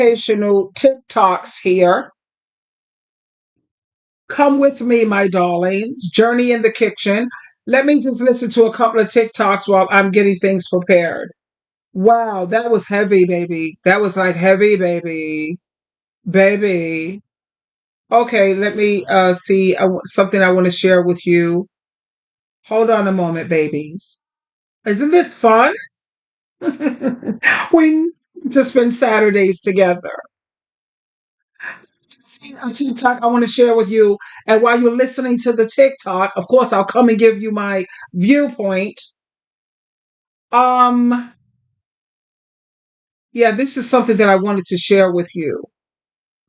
Conversational TikToks here. Come with me, my darlings. Journey in the kitchen. Let me just listen to a couple of TikToks while I'm getting things prepared. Wow, that was heavy, baby. That was like heavy, baby. Baby. Okay, let me see something I want to share with you. Hold on a moment, babies. Isn't this fun? We need to spend Saturdays together. See a TikTok I want to share with you. And while you're listening to the TikTok, of course, I'll come and give you my viewpoint. Um, yeah, this is something that I wanted to share with you.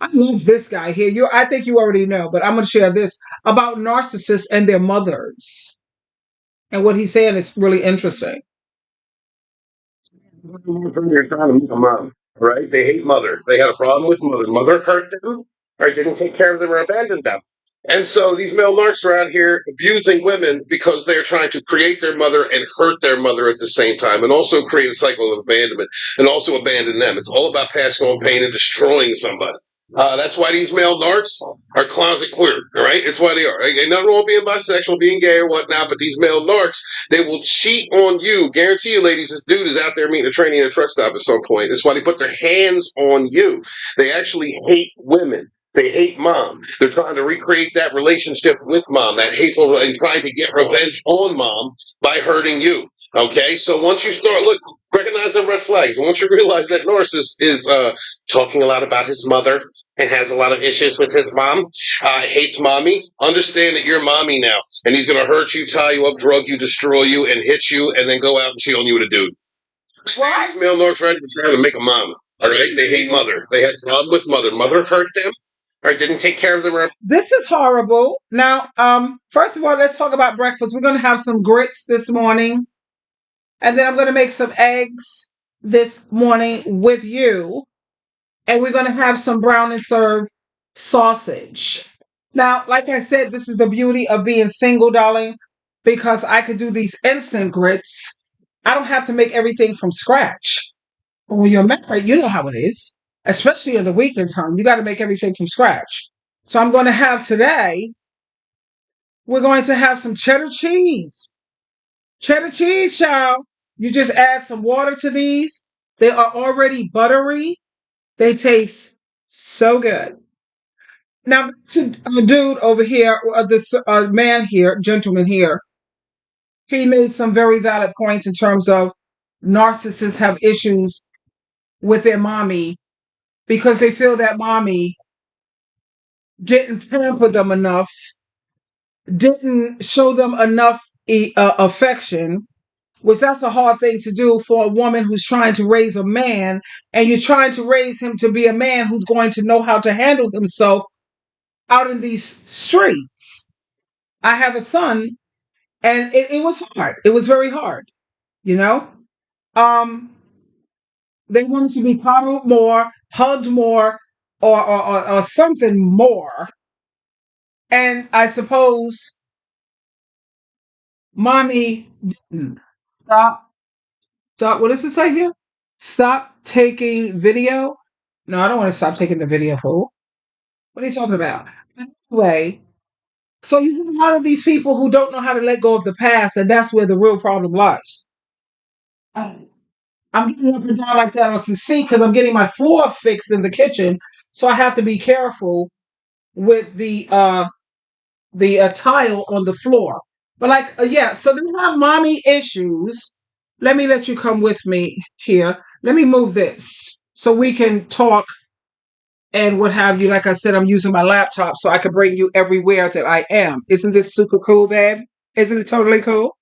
I love this guy here. I think you already know, but I'm going to share this about narcissists and their mothers. And what he's saying is really interesting. They're trying to make a mom, right? They hate mother. They had a problem with mother. Mother hurt them, or didn't take care of them, or abandoned them. And so these male narcs are out here abusing women because they're trying to create their mother and hurt their mother at the same time, and also create a cycle of abandonment and also abandon them. It's all about passing on pain and destroying somebody. That's why these male narcs are closet queer, all right? It's why they are. Ain't nothing wrong with being bisexual, being gay, or whatnot, but these male narcs, they will cheat on you. Guarantee you, ladies, this dude is out there meeting a tranny in a truck stop at some point. That's why they put their hands on you. They actually hate women. They hate mom. They're trying to recreate that relationship with mom, that hateful, and trying to get revenge on mom by hurting you. Okay, so once you start recognize the red flags, and once you realize that narcissist is talking a lot about his mother and has a lot of issues with his mom, hates mommy, understand that you're mommy now, and he's going to hurt you, tie you up, drug you, destroy you, and hit you, and then go out and cheat on you with a dude. These male narcs trying to make a mom. All right, they hate mother. They had a problem with mother. Mother hurt them, or didn't take care of them. This is horrible. Now, first of all, let's talk about breakfast. We're going to have some grits this morning, and then I'm going to make some eggs this morning with you, and we're going to have some brown and served sausage. Now, like I said, this is the beauty of being single, darling, because I could do these instant grits. I don't have to make everything from scratch. But when you're married, you know how it is, especially in the weekends, hon. You got to make everything from scratch. So I'm going to have today, we're going to have some cheddar cheese. Cheddar cheese, child. You just add some water to these. They are already buttery. They taste so good. Now, to a dude over here, this man here, gentleman here, he made some very valid points in terms of narcissists have issues with their mommy because they feel that mommy didn't pamper them enough, didn't show them enough affection, which that's a hard thing to do for a woman who's trying to raise a man, and you're trying to raise him to be a man who's going to know how to handle himself out in these streets. I have a son, and it was hard. It was very hard, you know. Um, they wanted to be coddled more, hugged more, or something more. And I suppose mommy didn't. Stop. Stop. What does it say here? Stop taking video. No, I don't want to stop taking the video, fool. What are you talking about? Anyway, so you have a lot of these people who don't know how to let go of the past, and that's where the real problem lies. I'm getting up and down like that on the seat because I'm getting my floor fixed in the kitchen, so I have to be careful with the tile on the floor. But like, yeah, so they have mommy issues. Let me let you come with me here. Let me move this so we can talk and what have you. Like I said, I'm using my laptop so I can bring you everywhere that I am. Isn't this super cool, babe? Isn't it totally cool?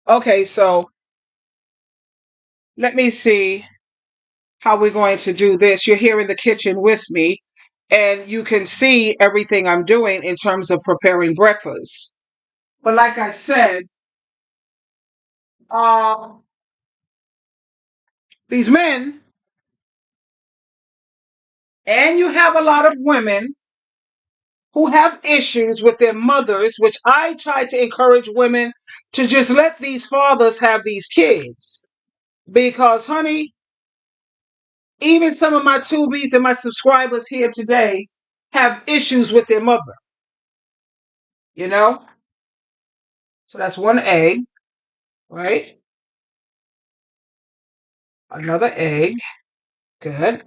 Okay, so let me see how we're going to do this. You're here in the kitchen with me, and you can see everything I'm doing in terms of preparing breakfast. But like I said, uh, these men, and you have a lot of women who have issues with their mothers, which I try to encourage women to just let these fathers have these kids. Because, honey, Even some of my tubies and my subscribers here today have issues with their mother, you know? So that's one egg, right? Another egg. Good.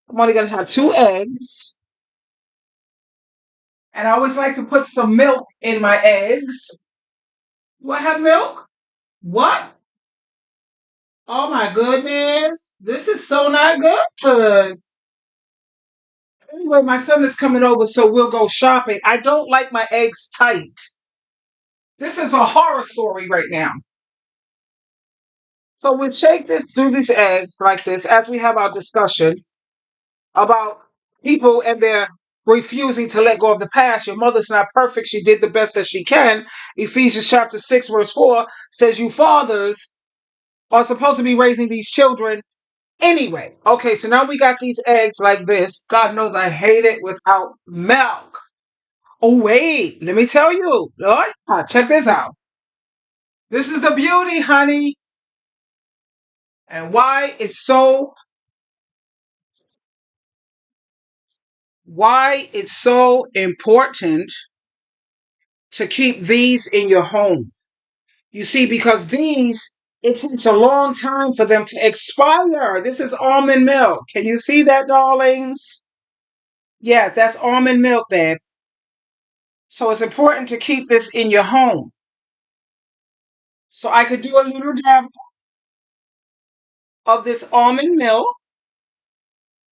I'm only going to have 2 eggs. And I always like to put some milk in my eggs. Do I have milk? What? Oh my goodness. This is so not good. Anyway, my son is coming over, so we'll go shopping. I don't like my eggs tight. This is a horror story right now. So we shake this through these eggs like this as we have our discussion about people and their refusing to let go of the past. Your mother's not perfect. She did the best that she can. Ephesians chapter 6, verse 4 says you fathers are supposed to be raising these children anyway. Okay, so now we got these eggs like this. God knows I hate it without milk. Oh, wait, let me tell you. Lord, check this out. This is the beauty, honey, and why it's so important to keep these in your home. You see, because these, it takes a long time for them to expire. This is almond milk. Can you see that, darlings? Yeah, that's almond milk, babe. So it's important to keep this in your home. So I could do a little dab of this almond milk,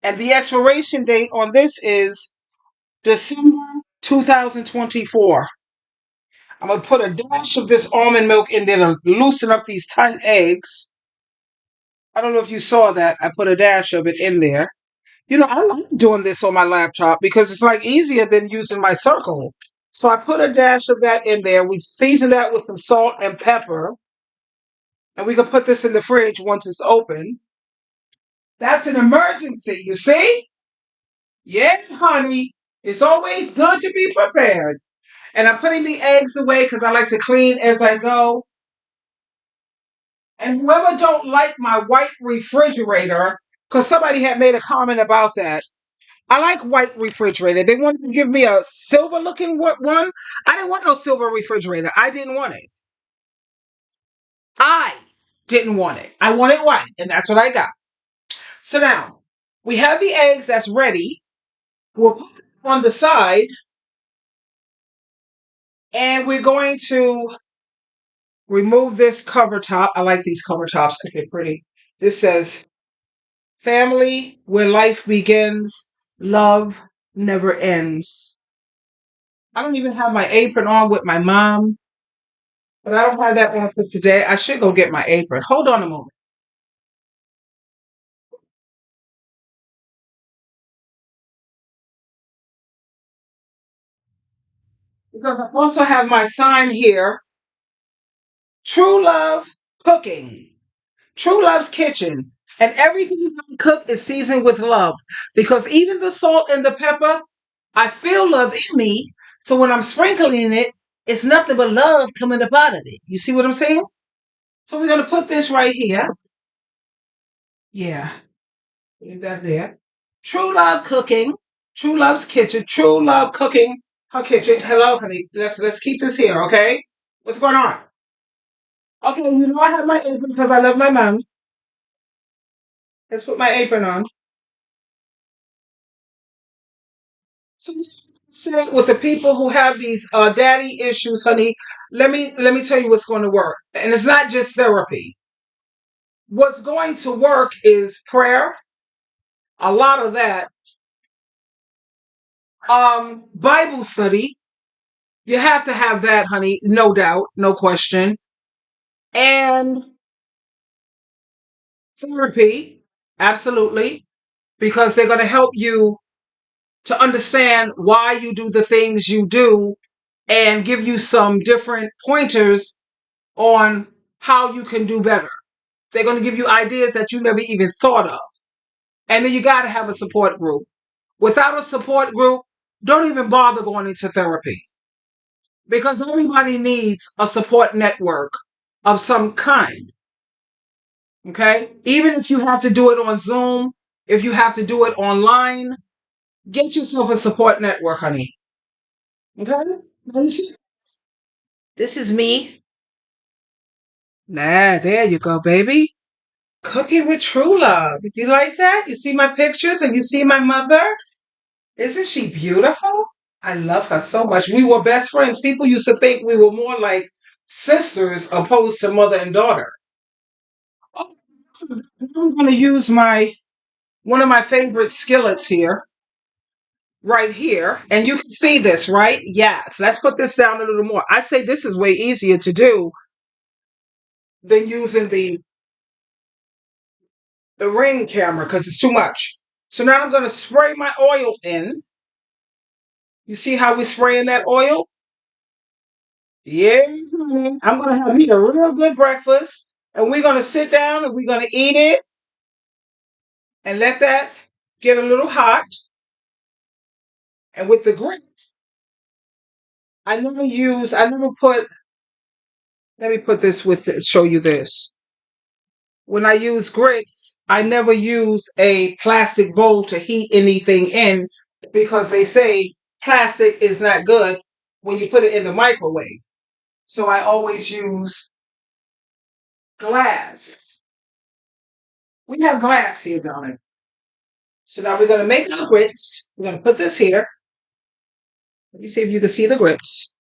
and the expiration date on this is December 2024. I'm going to put a dash of this almond milk in there to loosen up these tight eggs. I don't know if you saw that. I put a dash of it in there. You know, I like doing this on my laptop because it's like easier than using my circle. So I put a dash of that in there. We season that with some salt and pepper. And we can put this in the fridge once it's open. That's an emergency, you see? Yeah, honey. It's always good to be prepared. And I'm putting the eggs away because I like to clean as I go. And whoever don't like my white refrigerator, because somebody had made a comment about that. I like white refrigerator. They wanted to give me a silver looking one. I didn't want no silver refrigerator. I didn't want it. I didn't want it. I wanted white, and that's what I got. So now we have the eggs that's ready. We'll put it on the side, and we're going to remove this cover top. I like these cover tops because they're pretty. This says, "Family where life begins, love never ends." I don't even have my apron on with my mom, but I don't have that on for today. I should go get my apron. Hold on a moment. Because I also have my sign here, True Love Cooking. True Love's Kitchen. And everything I cook is seasoned with love. Because even the salt and the pepper, I feel love in me. So when I'm sprinkling it, it's nothing but love coming up out of it. You see what I'm saying? So we're going to put this right here. Yeah. Leave that there. True Love Cooking. True Love's Kitchen. True Love Cooking. Her kitchen. Hello, honey. Let's keep this here, okay? What's going on? Okay, you know I have my apron because I love my mom. Let's put my apron on. So say with the people who have these daddy issues, honey, let me tell you what's going to work. And it's not just therapy. What's going to work is prayer, a lot of that. Bible study. You have to have that, honey, no doubt, no question. And therapy, absolutely, because they're going to help you to understand why you do the things you do and give you some different pointers on how you can do better. They're going to give you ideas that you never even thought of. And then you got to have a support group. Without a support group, don't even bother going into therapy because everybody needs a support network of some kind. Okay? Even if you have to do it on Zoom, If you have to do it online, get yourself a support network, honey. Okay? Now you see, this is me. Nah, there you go, baby. Cooking with true love. You like that? You see my pictures and you see my mother? Isn't she beautiful? I love her so much. We were best friends. People used to think we were more like sisters opposed to mother and daughter. Oh, I'm going to use my one of my favorite skillets here, right here, and you can see this, right? Yes. Let's put this down a little more. I say this is way easier to do than using the ring camera because it's too much. So now I'm going to spray my oil in. You see how we spraying that oil? Yeah, honey. I'm going to have me a real good breakfast, and we're going to sit down and we're going to eat it and let that get a little hot. And with the grits, I never put, let me put this with, show you this. When I use grits, I never use a plastic bowl to heat anything in because they say plastic is not good when you put it in the microwave. So I always use glass. We have glass here, darling. So now we're going to make our grits. We're going to put this here. Let me see if you can see the grits.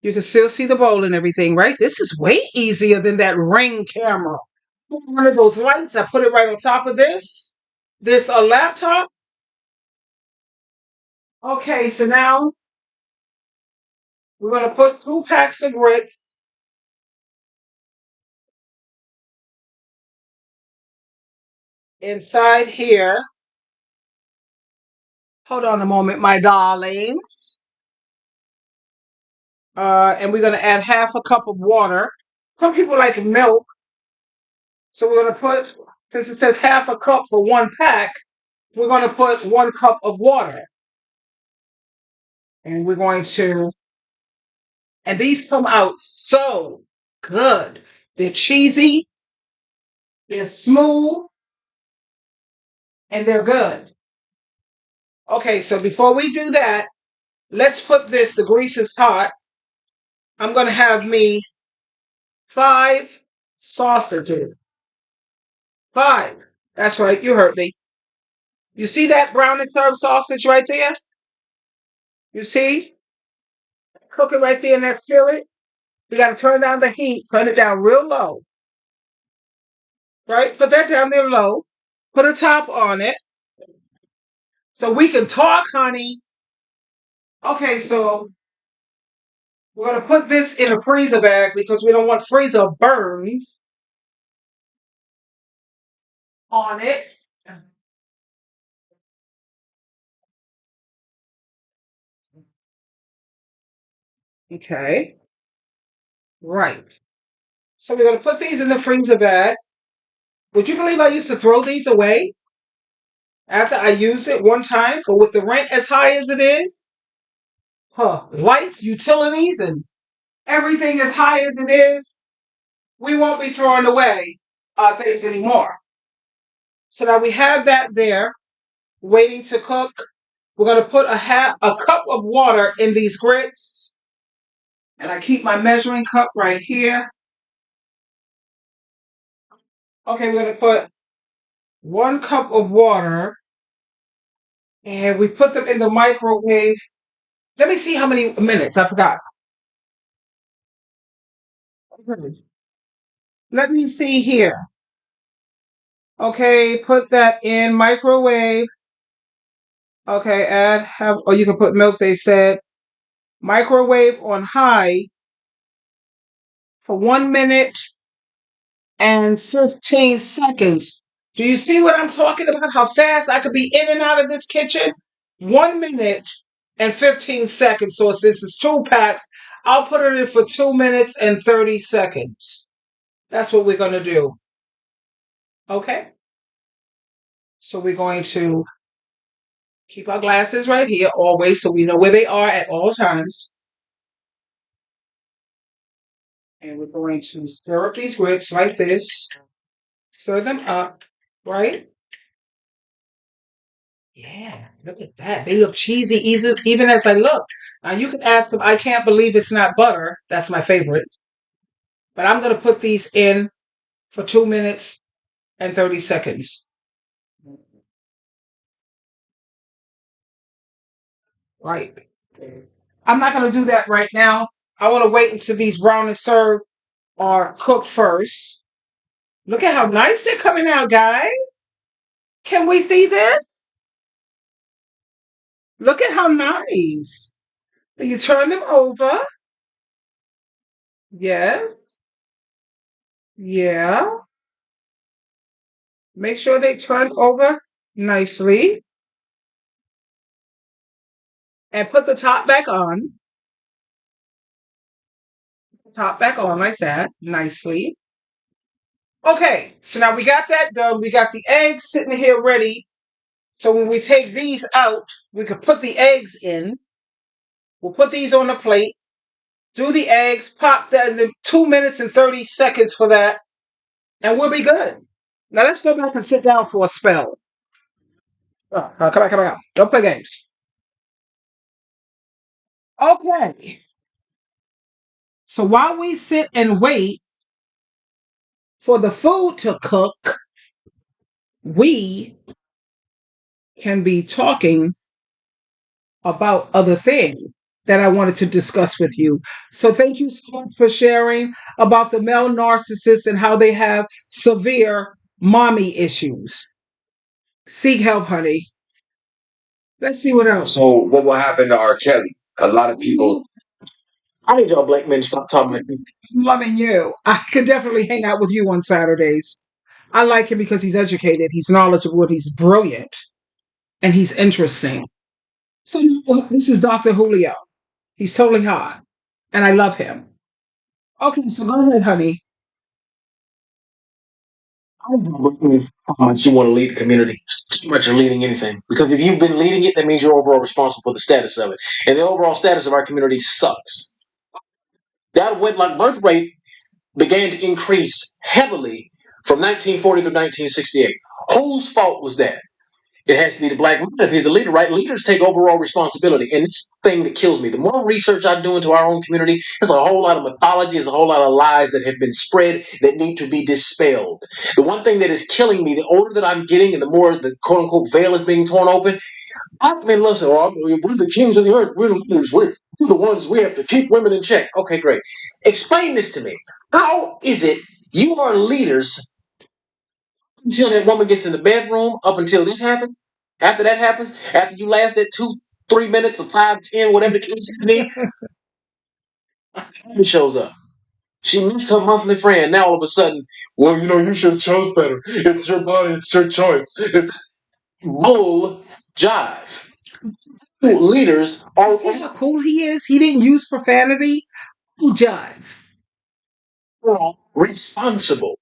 You can still see the bowl and everything, right? This is way easier than that ring camera. One of those lights, I put it right on top of this laptop. Okay, so now we're going to put 2 packs of grits inside here. Hold on a moment, my darlings. And we're going to add half a cup of water. Some people like milk. So we're going to put, since it says half a cup for 1 pack, we're going to put 1 cup of water. And we're going to, and these come out so good. They're cheesy, they're smooth, and they're good. Okay, so before we do that, let's put this, the grease is hot. I'm going to have me 5 sausages. 5. That's right, you heard me. You see that brown and herb sausage right there? You see? Cook it right there in that skillet. You got to turn down the heat, turn it down real low. Right? Put that down there low. Put a top on it. So we can talk, honey. Okay, so we're going to put this in a freezer bag because we don't want freezer burns on it. Okay, right. So we're going to put these in the freezer bag. Would you believe I used to throw these away after I used it one time? But with the rent as high as it is, lights, utilities, and everything as high as it is, we won't be throwing away things anymore. So now we have that there waiting to cook. We're going to put a cup of water in these grits. And I keep my measuring cup right here. Okay, we're going to put 1 cup of water. And we put them in the microwave. Let me see how many minutes. I forgot. Let me see here. Okay, put that in microwave. Okay, or you can put milk, they said. Microwave on high for 1 minute and 15 seconds. Do you see what I'm talking about? How fast I could be in and out of this kitchen? 1 minute and 15 seconds. So since it's 2 packs, I'll put it in for 2 minutes and 30 seconds. That's what we're going to do. Okay? So we're going to keep our glasses right here always so we know where they are at all times. And we're going to stir up these grits like this. Stir them up, right? Yeah, look at that. They look cheesy, easy, even as I look. Now you can ask them, I can't believe it's not butter. That's my favorite. But I'm going to put these in for 2 minutes and 30 seconds. Right. I'm not going to do that right now. I want to wait until these brownies served are cooked first. Look at how nice they're coming out, guys. Can we see this? Look at how nice. You turn them over. Yes. Yeah. Make sure they turn over nicely and put the top back on. Top back on like that, nicely. Okay, so now we got that done. We got the eggs sitting here ready. So when we take these out, we can put the eggs in. We'll put these on the plate. Do the eggs, pop that in the 2 minutes and 30 seconds for that, and we'll be good. Now let's go back and sit down for a spell. Come back. Don't play games. Okay. So while we sit and wait for the food to cook, we can be talking about other things that I wanted to discuss with you. So thank you so much for sharing about the male narcissists and how they have severe mommy issues. Seek help, honey. Let's see what else. So what will happen to R. Kelly? A lot of people. I need y'all black men to stop talking like this. I'm loving you. I could definitely hang out with you on Saturdays. I like him because he's educated, he's knowledgeable, he's brilliant, and he's interesting. So this is Dr. Julio. He's totally hot, and I love him. Okay, so go ahead, honey. I don't know how much you want to lead the community. Too much of leading anything. Because if you've been leading it, that means you're overall responsible for the status of it. And the overall status of our community sucks. That wedlock birth rate began to increase heavily from 1940 through 1968. Whose fault was that? It has to be the black man if he's a leader, right? Leaders take overall responsibility. And it's the thing that kills me. The more research I do into our own community, there's a whole lot of mythology, there's a whole lot of lies that have been spread that need to be dispelled. The one thing that is killing me, the older that I'm getting and the more the quote unquote veil is being torn open, black men listen, oh, we're the kings of the earth, we're the leaders, we're the ones, we have to keep women in check. Okay, great. Explain this to me. How is it you are leaders until that woman gets in the bedroom, up until this happens. After that happens, after you last that 2, 3 minutes or 5, 10, whatever the case may be, shows up. She missed her monthly friend. Now all of a sudden, well, you should have chose better. It's your body, it's your choice. It's bull jive. Leaders You are see how cool he is? He didn't use profanity. Oh, John. responsible.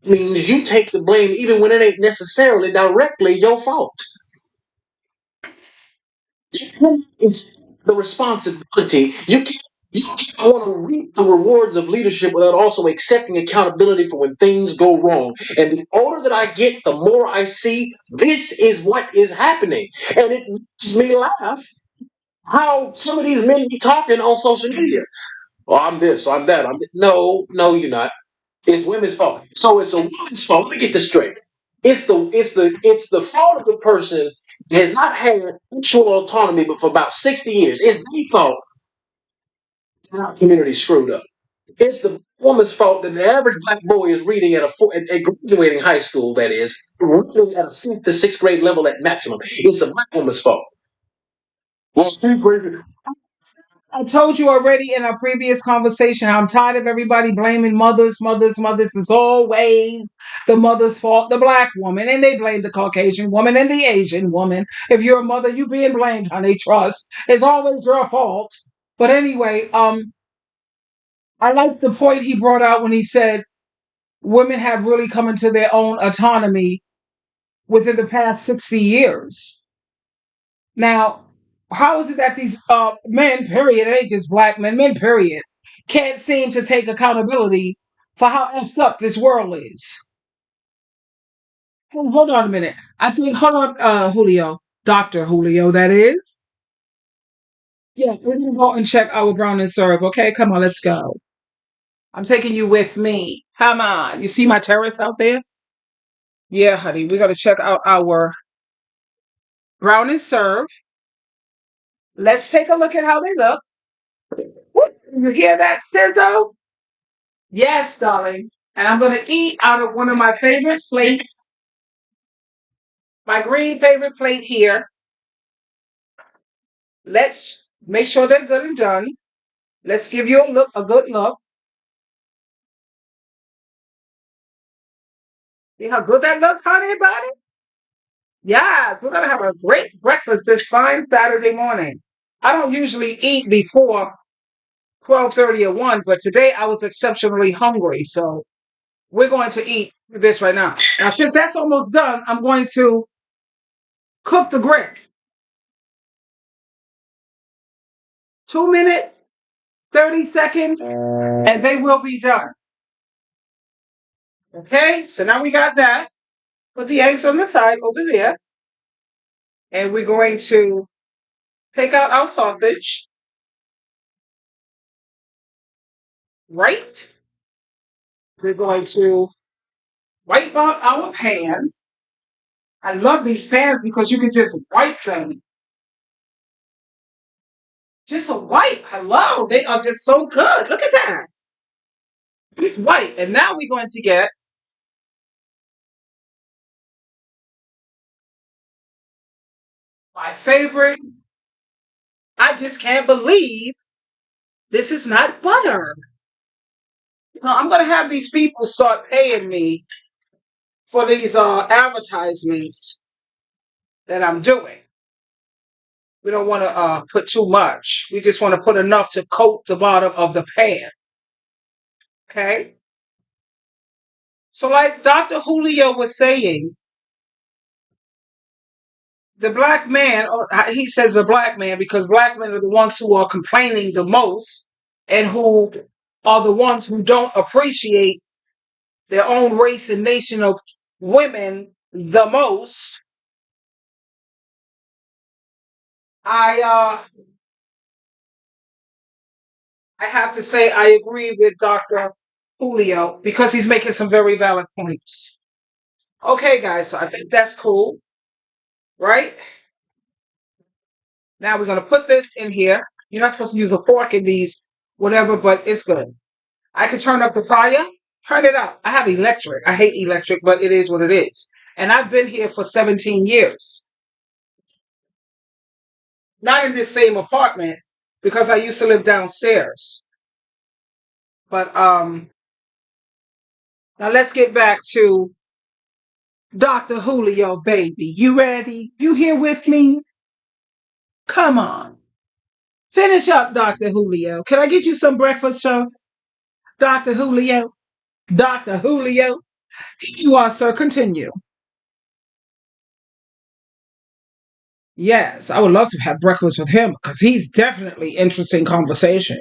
Means you take the blame even when it ain't necessarily directly your fault. It's the responsibility. You can't want to reap the rewards of leadership without also accepting accountability for when things go wrong. And the older that I get, the more I see this is what is happening. And it makes me laugh how some of these men be talking on social media. Oh, I'm this, I'm that. No, you're not. It's women's fault. So it's a woman's fault. Let me get this straight. It's the fault of the person that has not had sexual autonomy but for about 60 years. It's their fault our community screwed up. It's the woman's fault that the average black boy is reading at graduating high school, that is, reading at a fifth to sixth grade level at maximum. It's a black woman's fault. Well, she's reading. I told you already in our previous conversation, I'm tired of everybody blaming mothers. It's always the mother's fault, the black woman, and they blame the Caucasian woman and the Asian woman. If you're a mother, you being blamed, honey. Trust. It's always your fault. But anyway, I like the point he brought out when he said women have really come into their own autonomy within the past 60 years. Now, how is it that these men, period, it ain't just black men, period, can't seem to take accountability for how effed up this world is? Hold on a minute. Hold on, Julio. Dr. Julio, that is. Yeah, we're going to go and check our brown and syrup. Okay, come on, let's go. I'm taking you with me. Come on. You see my terrace out there? Yeah, honey, we're going to check out our brown and syrup. Let's take a look at how they look. Whoop, you hear that, Sizzle? Yes, darling. And I'm going to eat out of one of my favorite plates, my green favorite plate here. Let's make sure they're good and done. Let's give you a good look. See how good that looks, honey, buddy? Yes, we're gonna have a great breakfast this fine Saturday morning. I don't usually eat before 12:30 or 1, but today I was exceptionally hungry, so we're going to eat this right now. Now, since that's almost done, I'm going to cook the grits. 2 minutes, 30 seconds, and they will be done. Okay, so now we got that. Put the eggs on the side over there, and we're going to take out our sausage. Right? We're going to wipe out our pan. I love these pans because you can just wipe them. Just a wipe. Hello. They are just so good. Look at that. It's white. And now we're going to get my favorite. I just can't believe this is not butter. Now, I'm going to have these people start paying me for these advertisements that I'm doing. We don't want to put too much. We just want to put enough to coat the bottom of the pan. Okay? So, like Dr. Julio was saying, the black man, or he says the black man because black men are the ones who are complaining the most and who are the ones who don't appreciate their own race and nation of women the most. I I have to say I agree with Dr. Julio because he's making some very valid points. Okay, guys, so I think that's cool, right? Now we're going to put this in here. You're not supposed to use a fork in these, whatever, but it's good. I can turn up the fire, turn it up. I have electric. I hate electric, but it is what it is. And I've been here for 17 years. Not in this same apartment because I used to live downstairs. But now let's get back to Dr. Julio, baby. You ready? You here with me? Come on. Finish up, Dr. Julio. Can I get you some breakfast, sir? Dr. Julio? Dr. Julio? Here you are, sir. Continue. Yes, I would love to have breakfast with him because he's definitely interesting conversation.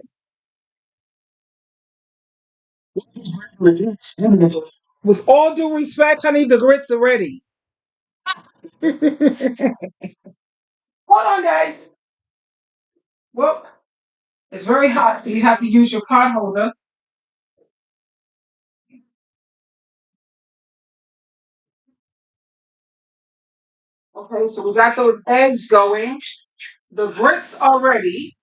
With all due respect, honey, the grits are ready. Hold on, guys. Well, it's very hot, so you have to use your pot holder. Okay, so we got those eggs going. The grits are ready.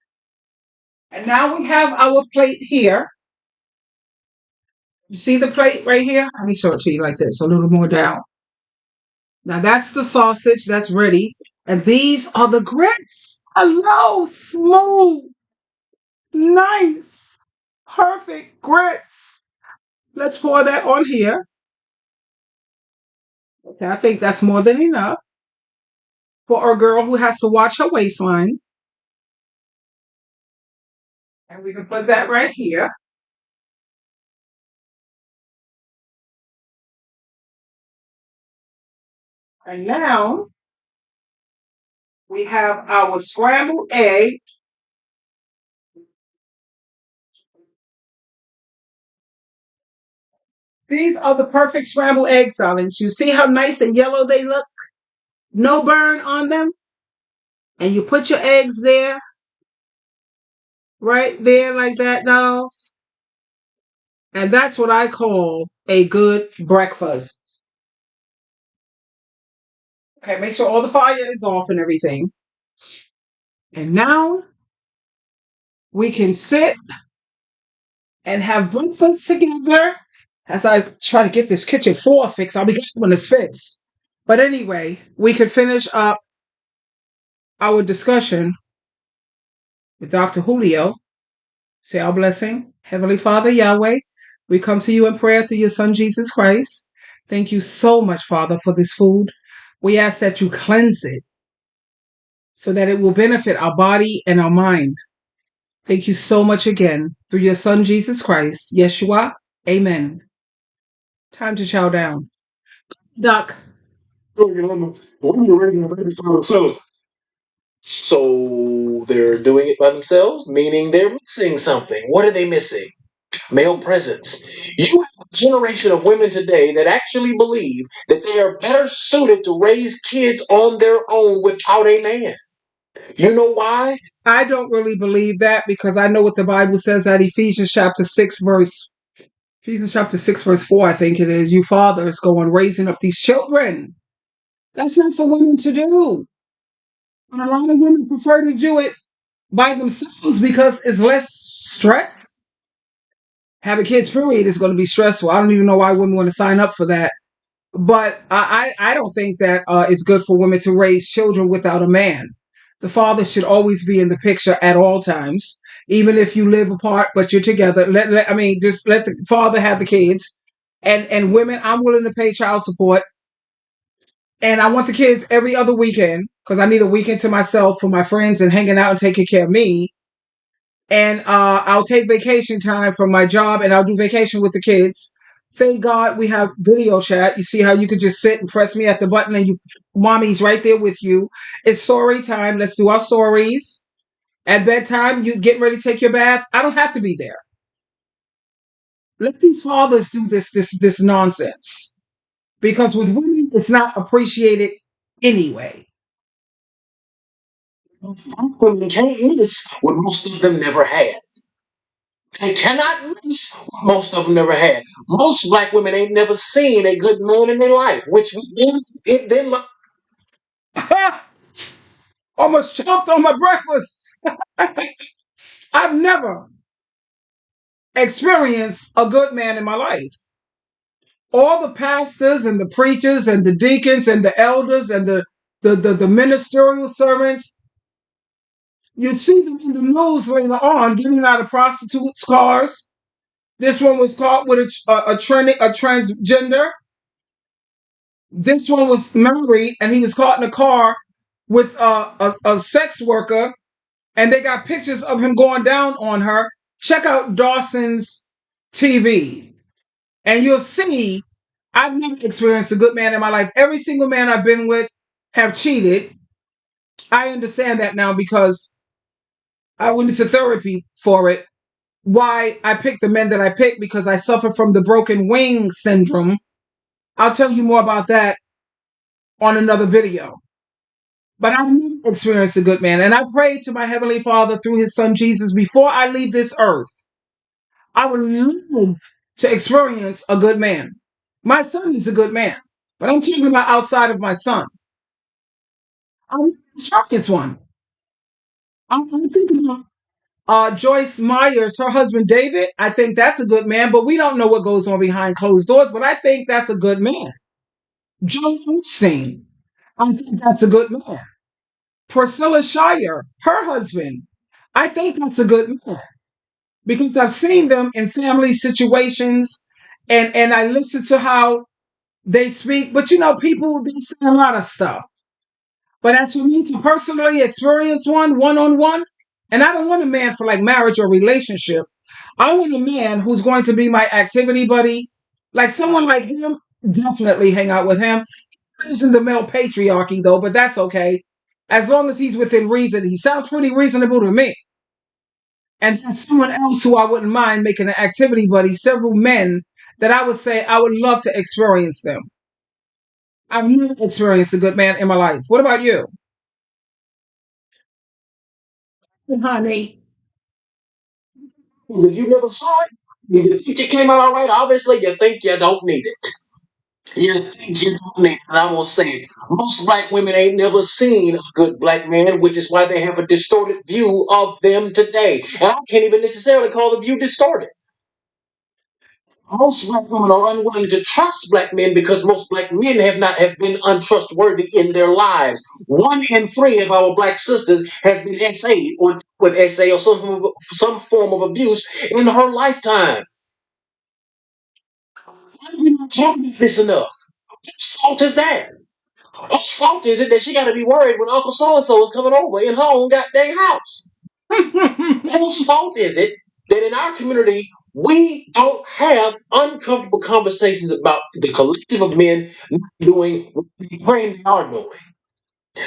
And now we have our plate here. You see the plate right here? Let me show it to you like this, a little more down. Now that's the sausage that's ready. And these are the grits. Hello, smooth, nice, perfect grits. Let's pour that on here. Okay, I think that's more than enough for a girl who has to watch her waistline. And we can put that right here. And now we have our scrambled egg. These are the perfect scrambled egg salads. You see how nice and yellow they look? No burn on them. and you put your eggs there, right there, like that, dolls. And that's what I call a good breakfast. Okay, make sure all the fire is off and everything. And now we can sit and have breakfast together. As I try to get this kitchen floor fixed, I'll be glad when it's fixed. But anyway, we could finish up our discussion with Dr. Julio. Say our blessing. Heavenly Father, Yahweh, we come to you in prayer through your Son, Jesus Christ. Thank you so much, Father, for this food. We ask that you cleanse it so that it will benefit our body and our mind. Thank you so much again through your Son, Jesus Christ. Yeshua. Amen. Time to chow down. Doc. So they're doing it by themselves, meaning they're missing something. What are they missing? Male presence. You have a generation of women today that actually believe that they are better suited to raise kids on their own without a man. You know why? I don't really believe that because I know what the Bible says at Ephesians chapter 6, verse 4, I think it is. You fathers go on raising up these children. That's not for women to do. And a lot of women prefer to do it by themselves because it's less stress. Having kids, period, is going to be stressful. I don't even know why women want to sign up for that. But I don't think that it's good for women to raise children without a man. The father should always be in the picture at all times, even if you live apart but you're together. Just let the father have the kids. And women, I'm willing to pay child support. And I want the kids every other weekend because I need a weekend to myself for my friends and hanging out and taking care of me. And I'll take vacation time from my job and I'll do vacation with the kids. Thank God we have video chat. You see how you could just sit and press me at the button and mommy's right there with you. It's story time. Let's do our stories. At bedtime, you get ready to take your bath. I don't have to be there. Let these fathers do this nonsense because with women, it's not appreciated anyway. Women can't miss what most of them never had. They cannot miss what most of them never had. Most black women ain't never seen a good man in their life, which then Almost choked on my breakfast. I've never experienced a good man in my life. All the pastors and the preachers and the deacons and the elders and the ministerial servants, you see them in the news later on getting out of prostitutes' cars. This one was caught with a transgender. This one was married and he was caught in a car with a sex worker, and they got pictures of him going down on her. Check out Dawson's TV, and you'll see I've never experienced a good man in my life. Every single man I've been with have cheated. I understand that now because I went into therapy for it. Why I picked the men that I picked because I suffer from the broken wing syndrome. I'll tell you more about that on another video. But I've never experienced a good man. And I pray to my Heavenly Father through his son Jesus before I leave this earth. I would love to experience a good man. My son is a good man. But I'm talking about outside of my son. I want to experience one. I'm thinking about Joyce Myers, her husband David. I think that's a good man, but we don't know what goes on behind closed doors. But I think that's a good man. Joe Osteen, I think that's a good man. Priscilla Shire, her husband, I think that's a good man because I've seen them in family situations and I listen to how they speak. But people, they say a lot of stuff. But as for me to personally experience one on one, and I don't want a man for like marriage or relationship. I want a man who's going to be my activity buddy. Like someone like him, definitely hang out with him. He's in the male patriarchy though, but that's okay. As long as he's within reason, he sounds pretty reasonable to me. And there's someone else who I wouldn't mind making an activity buddy, several men that I would say I would love to experience them. I've never experienced a good man in my life. What about you? honey. You never saw it? You think it came out all right? Obviously, you think you don't need it. You think you don't need it. And I'm going to say it. Most black women ain't never seen a good black man, which is why they have a distorted view of them today. And I can't even necessarily call the view distorted. Most black women are unwilling to trust black men because most black men have been untrustworthy in their lives. 1 in 3 of our black sisters has been SA or with SA or some form of abuse in her lifetime. Why are we not talking about this enough? Whose fault is that? Whose fault is it that she got to be worried when Uncle So and So is coming over in her own goddamn house? Whose fault is it that in our community we don't have uncomfortable conversations about the collective of men not doing what they claim they are doing?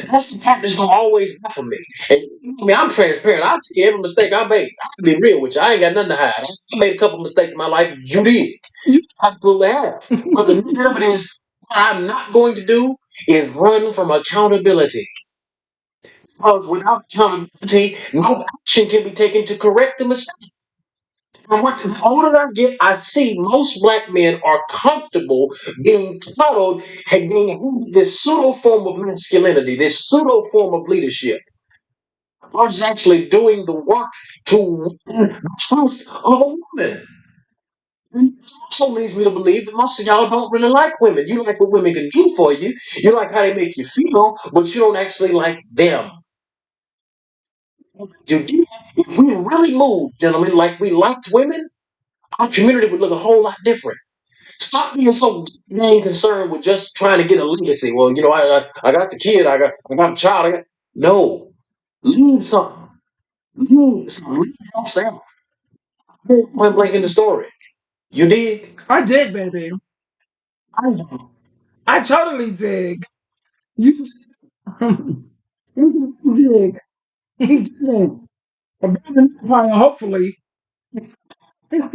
That's the part that's gonna always baffle me. And I mean, I'm transparent. I'll tell you every mistake I made. I'll be real with you. I ain't got nothing to hide. I made a couple mistakes in my life. You did. You absolutely have. But the nature of it is, what I'm not going to do is run from accountability. Because without accountability, no action can be taken to correct the mistake. And the older I get, I see most black men are comfortable being coddled and being handed this pseudo form of masculinity, this pseudo form of leadership, versus actually doing the work to win the trust of a woman. And this also leads me to believe that most of y'all don't really like women. You like what women can do for you. You like how they make you feel, but you don't actually like them. If we really moved, gentlemen, like we liked women, our community would look a whole lot different. Stop being so dang concerned with just trying to get a legacy. Well, I got the kid, I got a child. No, leave something. Leave something. Leave yourself. Point blank in the story. You did. I did, baby. I know. I totally dig. You you dig. You dig. A bit of empire, hopefully. I've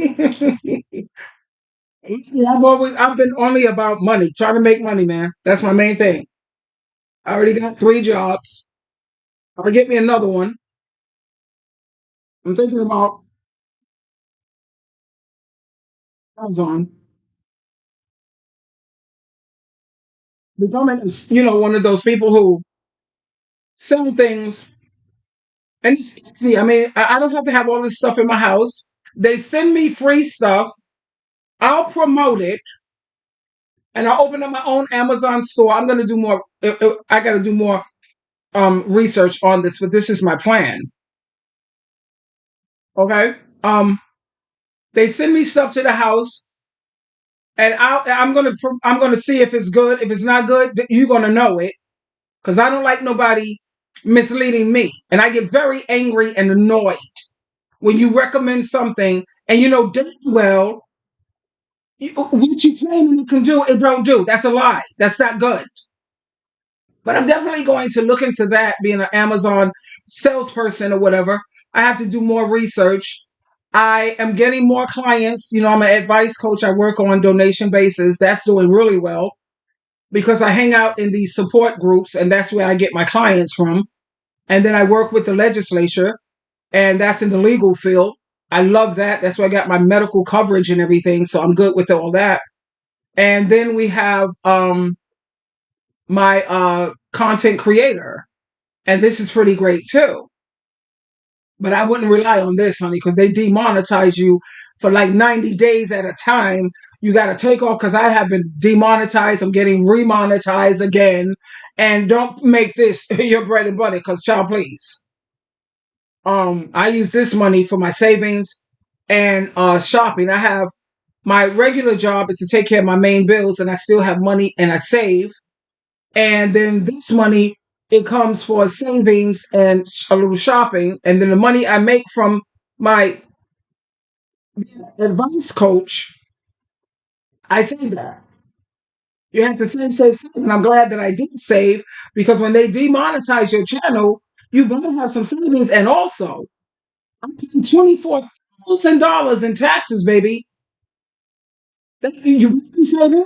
been only about money, trying to make money, man. That's my main thing. I already got 3 jobs. I'm gonna get me another one. I'm thinking about Amazon becoming, one of those people who sell things, and it's easy. I mean, I don't have to have all this stuff in my house. They send me free stuff. I'll promote it, and I'll open up my own Amazon store. I'm gonna do more. I got to do more research on this, but this is my plan. Okay. They send me stuff to the house, and I'm gonna see if it's good. If it's not good, you're gonna know it, because I don't like nobody misleading me, and I get very angry and annoyed when you recommend something and you know damn well what you claiming it can do, it don't do. That's a lie. That's not good. But I'm definitely going to look into that, being an Amazon salesperson or whatever. I have to do more research. I am getting more clients. I'm an advice coach. I work on donation basis. That's doing really well because I hang out in these support groups, and that's where I get my clients from. And then I work with the legislature, and that's in the legal field. I love that. That's where I got my medical coverage and everything. So I'm good with all that. And then we have my content creator. And this is pretty great too. But I wouldn't rely on this, honey, because they demonetize you for like 90 days at a time. You got to take off because I have been demonetized. I'm getting remonetized again. And don't make this your bread and butter because, child, please. I use this money for my savings and shopping. I have my regular job is to take care of my main bills, and I still have money and I save. And then this money, it comes for savings and a little shopping. And then the money I make from my advice coach, I save that. You have to save, save, save. And I'm glad that I did save, because when they demonetize your channel, you better have some savings. And also, I'm paying $24,000 in taxes, baby. That's, you really saving?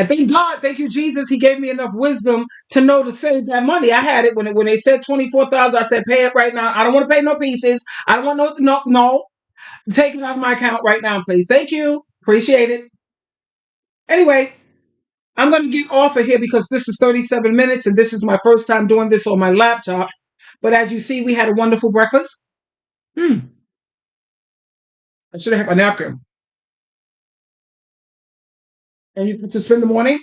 And thank God, thank you, Jesus. He gave me enough wisdom to know to save that money. I had it when they said 24,000. I said, pay it right now. I don't want to pay no pieces. I don't want no. Take it out of my account right now, please. Thank you. Appreciate it. Anyway, I'm going to get off of here because this is 37 minutes and this is my first time doing this on my laptop. But as you see, we had a wonderful breakfast. I should have had a napkin. And you get to spend the morning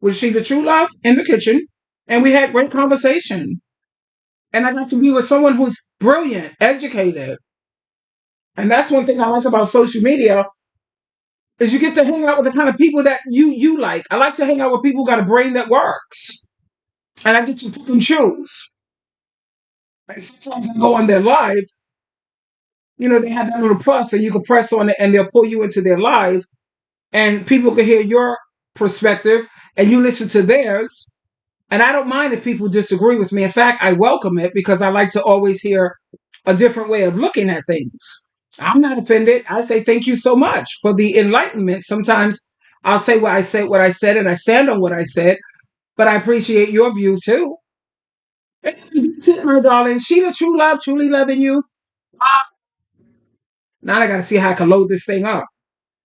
with SheilaTruelove in the kitchen. And we had great conversation. And I got to be with someone who's brilliant, educated. And that's one thing I like about social media is you get to hang out with the kind of people that you like. I like to hang out with people who got a brain that works. And I get to pick and choose. And sometimes I go on their live, they have that little plus and you can press on it and they'll pull you into their live and people can hear your perspective and you listen to theirs. And I don't mind if people disagree with me. In fact, I welcome it because I like to always hear a different way of looking at things. I'm not offended. I say thank you so much for the enlightenment. Sometimes I'll say what I said, and I stand on what I said, but I appreciate your view too. That's it, my darling. SheilaTruelove, truly loving you. Now I got to see how I can load this thing up.